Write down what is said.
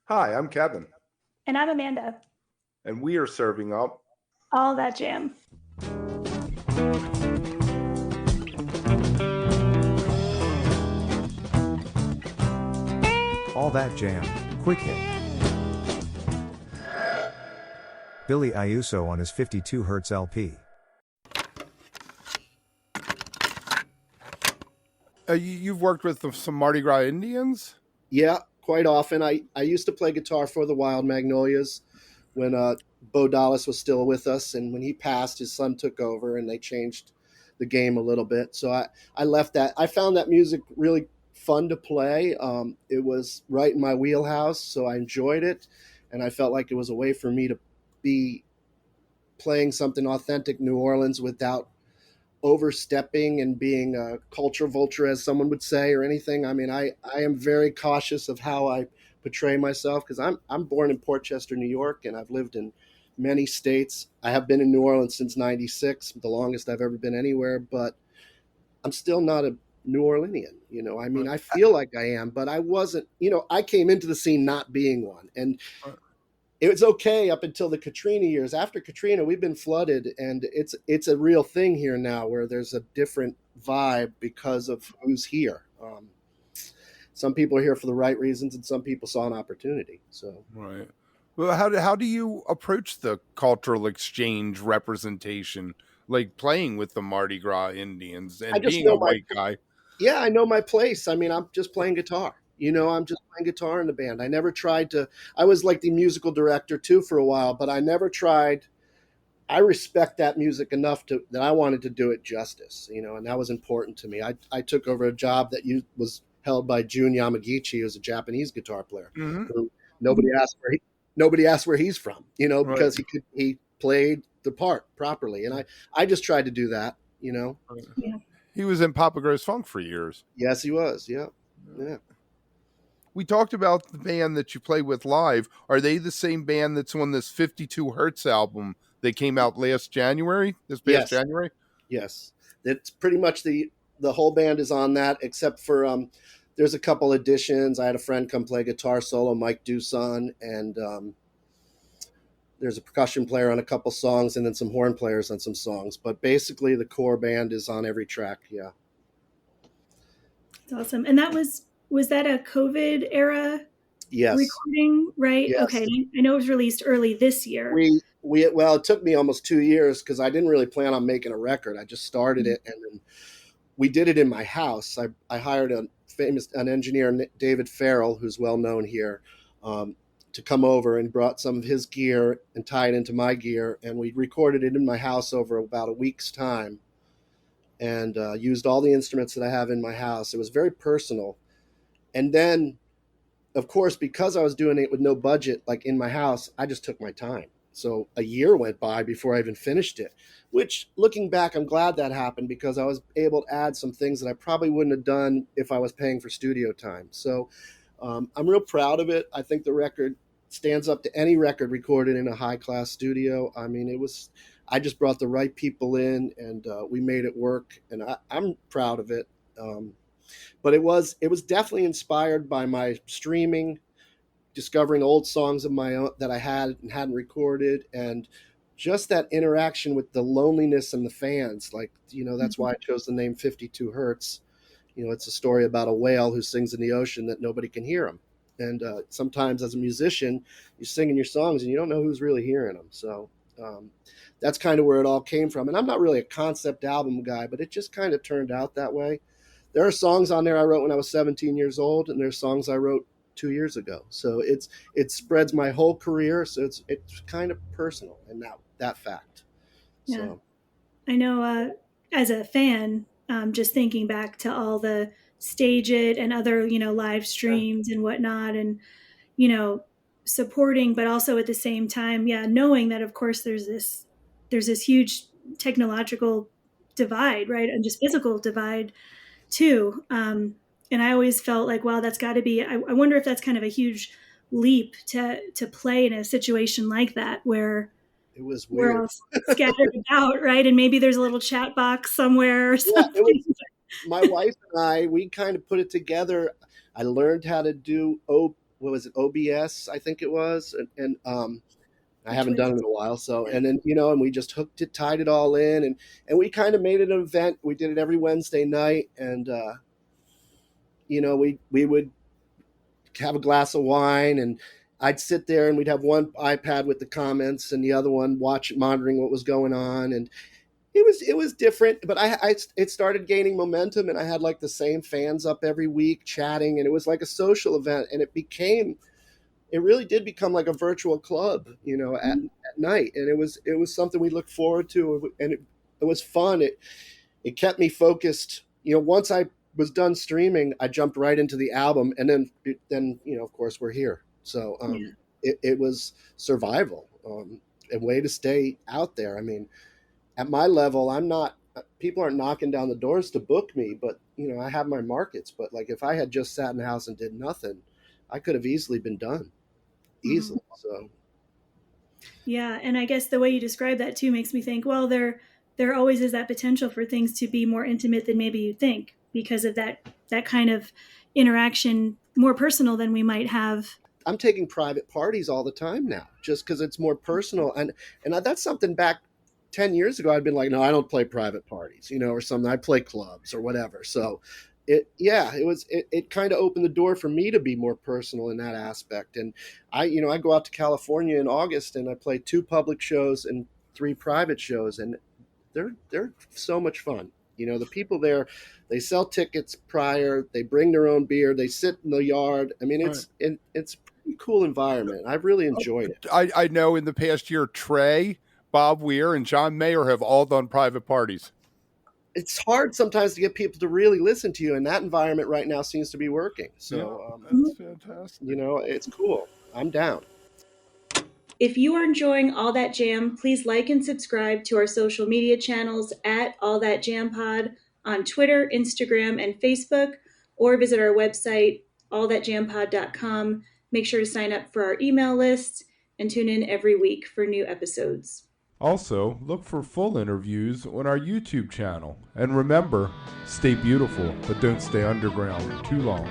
Hi, I'm Kevin, And I'm Amanda. and we are serving up All that jam. All That Jam, Quick Hit. Bill Iuso on his 52 Hertz LP. You've worked with some Mardi Gras Indians? Yeah, quite often. I used to play guitar for the Wild Magnolias when Bo Dallas was still with us, and when he passed, his son took over, and they changed the game a little bit. So I left that. I found that music really fun to play. It was right in my wheelhouse, so I enjoyed it, and I felt like it was a way for me to be playing something authentic New Orleans without overstepping and being a culture vulture, as someone would say, or anything. I mean, I am very cautious of how I portray myself because I'm born in Port Chester, New York, and I've lived in many states. I have been in New Orleans since '96, the longest I've ever been anywhere, but I'm still not a New Orleanian. I mean, I feel like I am, but I wasn't. I came into the scene not being one, and it was okay up until the Katrina years. After Katrina, we've been flooded, and it's a real thing here now, where there's a different vibe because of who's here. Some people are here for the right reasons, and some people saw an opportunity. So, Right. Well, how do you approach the cultural exchange representation, like playing with the Mardi Gras Indians I and just being a know my white guy? yeah, I know my place. I mean, I'm just playing guitar. I'm just playing guitar in the band. I never tried to. I was like the musical director too for a while, but I never tried. I respect that music enough that I wanted to do it justice, and that was important to me. I took over a job that was held by Jun Yamagichi, who's a Japanese guitar player. Mm-hmm. Who nobody asked where he's from, Right. because he played the part properly, and I just tried to do that. Right. Yeah. He was in Papa Grows Funk for years. Yes, he was. Yeah, yeah. We talked about the band that you play with live. Are they the same band that's on this 52 Hertz album that came out this past Yes, January? yes. It's pretty much the whole band is on that, except for there's a couple additions. I had a friend come play guitar solo, Mike Duson, and there's a percussion player on a couple songs, and then some horn players on some songs. But basically, the core band is on every track. Yeah. It's awesome. And was that a COVID era Yes. recording, right? Yes. Okay. I know it was released early this year. Well, it took me almost 2 years because I didn't really plan on making a record. I just started Mhm. it, and then we did it in my house. I hired an engineer, David Farrell, who's well known here, to come over, and brought some of his gear and tie it into my gear, and we recorded it in my house over about a week's time, and used all the instruments that I have in my house. It was very personal, and then, of course, because I was doing it with no budget, like in my house, I just took my time. So a year went by before I even finished it, which, looking back, I'm glad that happened because I was able to add some things that I probably wouldn't have done if I was paying for studio time. So I'm real proud of it. I think the record stands up to any record recorded in a high class studio. I mean, I just brought the right people in, and we made it work, and I'm proud of it. But it was definitely inspired by my streaming, discovering old songs of my own that I had and hadn't recorded, and just that interaction with the loneliness and the fans. Like, that's why I chose the name 52 Hertz. It's a story about a whale who sings in the ocean that nobody can hear him. And sometimes as a musician, you're singing your songs and you don't know who's really hearing them. So that's kind of where it all came from. And I'm not really a concept album guy, but it just kind of turned out that way. There are songs on there I wrote when I was 17 years old, and there's songs I wrote 2 years ago. So it spreads my whole career. So it's kind of personal in that fact. Yeah. So I know as a fan, just thinking back to all the Stage It and other, live streams and whatnot, and, you know, supporting, but also at the same time, yeah, knowing that of course there's this huge technological divide, right? And just physical divide too. And I always felt like, wow, that's got to be. I wonder if that's kind of a huge leap to play in a situation like that where it was we're weird. all scattered out, right? And maybe there's a little chat box somewhere or Yeah, it something. was my wife and I, we kind of put it together. I learned how to do what was it, OBS, I think it was, and I haven't done it in a while. So, and then, and we just tied it all in, and we kind of made it an event. We did it every Wednesday night, and we would have a glass of wine, and I'd sit there, and we'd have one iPad with the comments and the other one monitoring what was going on. And it was different, but it started gaining momentum, and I had like the same fans up every week chatting, and it was like a social event, and it really did become like a virtual club, at night. And it was something we looked forward to, and it was fun. It kept me focused. Once I was done streaming, I jumped right into the album, and then of course we're here. So it was survival, a way to stay out there. I mean, at my level, people aren't knocking down the doors to book me, but I have my markets. But like, if I had just sat in the house and did nothing, I could have easily been done. Easily. So yeah, and I guess the way you describe that too makes me think, well, there always is that potential for things to be more intimate than maybe you think, because of that kind of interaction, more personal than we might have. I'm taking private parties all the time now, just because it's more personal, and that's something back 10 years ago I'd been like, no, I don't play private parties, or something. I play clubs or whatever. So it kind of opened the door for me to be more personal in that aspect. And I go out to California in August, and I play 2 public shows and 3 private shows, and they're so much fun. The people there, they sell tickets prior, they bring their own beer, they sit in the yard. I mean, it's a pretty cool environment. I've really enjoyed it. I know in the past year, Trey, Bob Weir, and John Mayer have all done private parties. It's hard sometimes to get people to really listen to you, and that environment right now seems to be working. So that's fantastic. It's cool. I'm down. If you are enjoying All That Jam, please like and subscribe to our social media channels at All That Jam Pod on Twitter, Instagram, and Facebook, or visit our website, allthatjampod.com. Make sure to sign up for our email list and tune in every week for new episodes. Also, look for full interviews on our YouTube channel. And remember, stay beautiful, but don't stay underground too long.